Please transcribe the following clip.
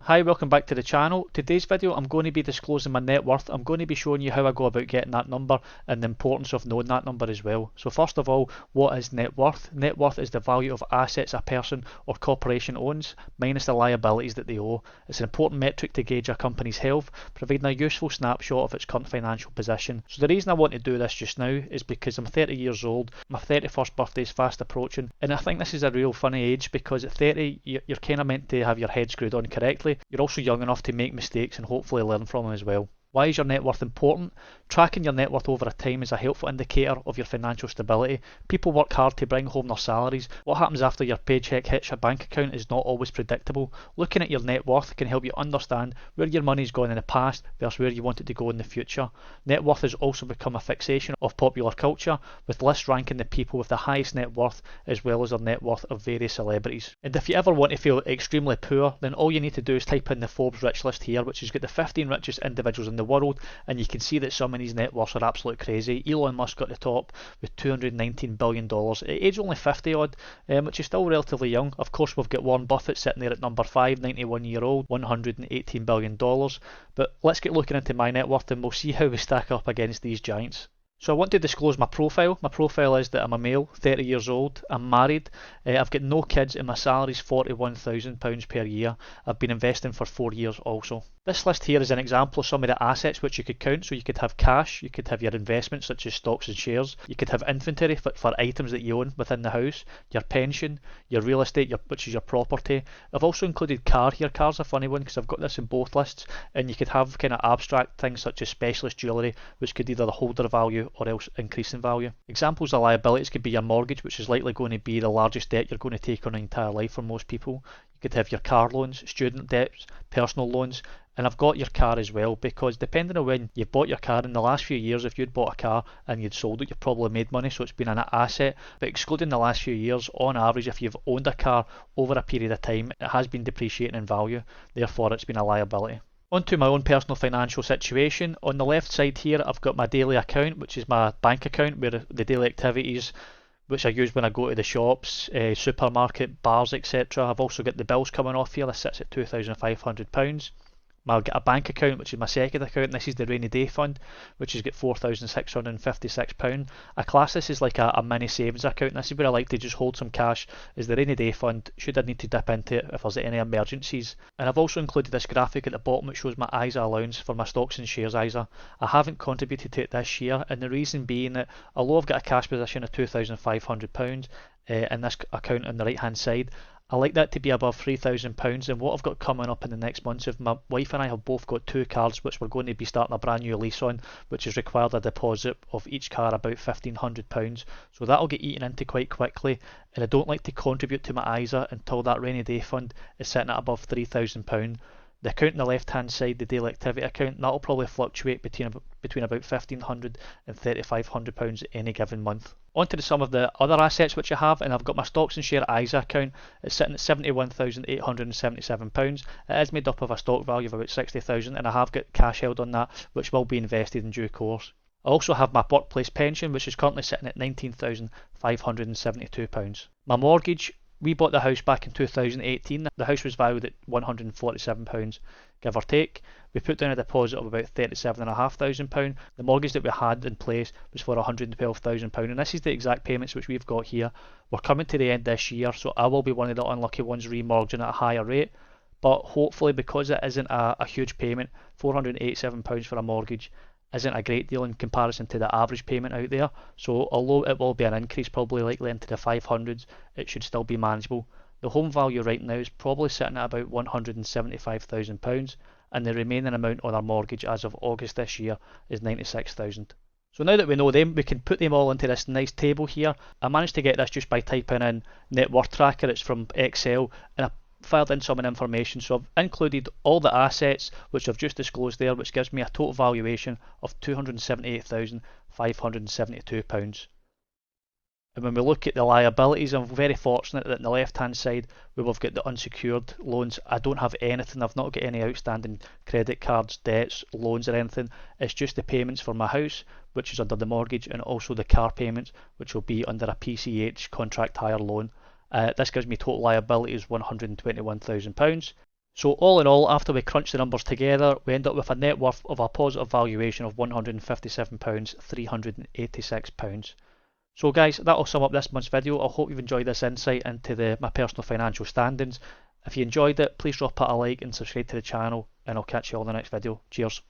Hi, welcome back to the channel. Today's video I'm going to be disclosing my net worth. I'm going to be showing you how I go about getting that number and the importance of knowing that number as well. So first of all, what is net worth? Net worth is the value of assets a person or corporation owns minus the liabilities that they owe. It's an important metric to gauge a company's health, providing a useful snapshot of its current financial position. So the reason I want to do this just now is because I'm 30 years old, my 31st birthday is fast approaching, and I think this is a real funny age because at 30 you're kind of meant to have your head screwed on correctly. You're also young enough to make mistakes and hopefully learn from them as well. Why is your net worth important? Tracking your net worth over a time is a helpful indicator of your financial stability. People work hard to bring home their salaries. What happens after your paycheck hits your bank account is not always predictable. Looking at your net worth can help you understand where your money's gone in the past versus where you want it to go in the future. Net worth has also become a fixation of popular culture, with lists ranking the people with the highest net worth as well as their net worth of various celebrities. And if you ever want to feel extremely poor, then all you need to do is type in the Forbes rich list here, which has got the 15 richest individuals in the world, and you can see that some of these net worths are absolutely crazy. Elon Musk at the top with $219 billion at age only 50 odd, which is still relatively young. Of course, we've got Warren Buffett sitting there at number 5, 91 year old, $118 billion. But let's get looking into my net worth and we'll see how we stack up against these giants. So I want to disclose my profile. My profile is that I'm a male, 30 years old, I'm married, I've got no kids and my salary is £41,000 per year. I've been investing for 4 years also. This list here is an example of some of the assets which you could count. So you could have cash, you could have your investments such as stocks and shares, you could have inventory for items that you own within the house, your pension, your real estate, which is your property. I've also included car here. Car's a funny one because I've got this in both lists, and you could have kind of abstract things such as specialist jewellery, which could either hold their value or else increase in value. Examples of liabilities could be your mortgage, which is likely going to be the largest debt you're going to take on an entire life for most people. You could have your car loans, student debts, personal loans, and I've got your car as well, because depending on when you bought your car, in the last few years, if you'd bought a car and you'd sold it, you've probably made money, so it's been an asset. But excluding the last few years, on average, if you've owned a car over a period of time, it has been depreciating in value, therefore it's been a liability. Onto my own personal financial situation. On the left side here, I've got my daily account, which is my bank account where the daily activities which I use when I go to the shops, supermarket, bars, etc. I've also got the bills coming off here. This sits at £2,500. I'll get a bank account, which is my second account. This is the rainy day fund, which has got £4,656. I class this as like a mini savings account. This is where I like to just hold some cash as the rainy day fund should I need to dip into it if there's any emergencies. And I've also included this graphic at the bottom which shows my ISA allowance for my stocks and shares ISA. I haven't contributed to it this year, and the reason being that although I've got a cash position of £2,500 in this account on the right hand side, I like that to be above £3,000, and what I've got coming up in the next months, if my wife and I have both got 2 cars which we're going to be starting a brand new lease on, which has required a deposit of each car about £1,500, so that'll get eaten into quite quickly, and I don't like to contribute to my ISA until that rainy day fund is sitting at above £3,000. The account on the left hand side, the daily activity account, that'll probably fluctuate between about £1,500 and £3,500 any given month. On to some of the other assets which I have, and I've got my stocks and share ISA account. It's sitting at £71,877. It is made up of a stock value of about £60,000, and I have got cash held on that which will be invested in due course. I also have my workplace pension, which is currently sitting at £19,572. My mortgage, we bought the house back in 2018. The house was valued at £147, give or take. We put down a deposit of about £37,500. The mortgage that we had in place was for £112,000, and this is the exact payments which we've got here. We're coming to the end this year, so I will be one of the unlucky ones remortgaging at a higher rate. But hopefully, because it isn't a huge payment, £487 for a mortgage isn't a great deal in comparison to the average payment out there, so although it will be an increase probably likely into the 500s, it should still be manageable. The home value right now is probably sitting at about £175,000, and the remaining amount on our mortgage as of August this year is £96,000. So now that we know them, we can put them all into this nice table here. I managed to get this just by typing in net worth tracker. It's from Excel, and I filed in some information, so I've included all the assets which I've just disclosed there, which gives me a total valuation of £278,572. And when we look at the liabilities, I'm very fortunate that on the left hand side where we've got the unsecured loans, I don't have anything. I've not got any outstanding credit cards, debts, loans or anything. It's just the payments for my house, which is under the mortgage, and also the car payments, which will be under a PCH contract hire loan. This gives me total liabilities £121,000. So all in all, after we crunch the numbers together, we end up with a net worth of a positive valuation of £157,386. So guys, that'll sum up this month's video. I hope you've enjoyed this insight into my personal financial standings. If you enjoyed it, please drop it a like and subscribe to the channel, and I'll catch you all in the next video. Cheers.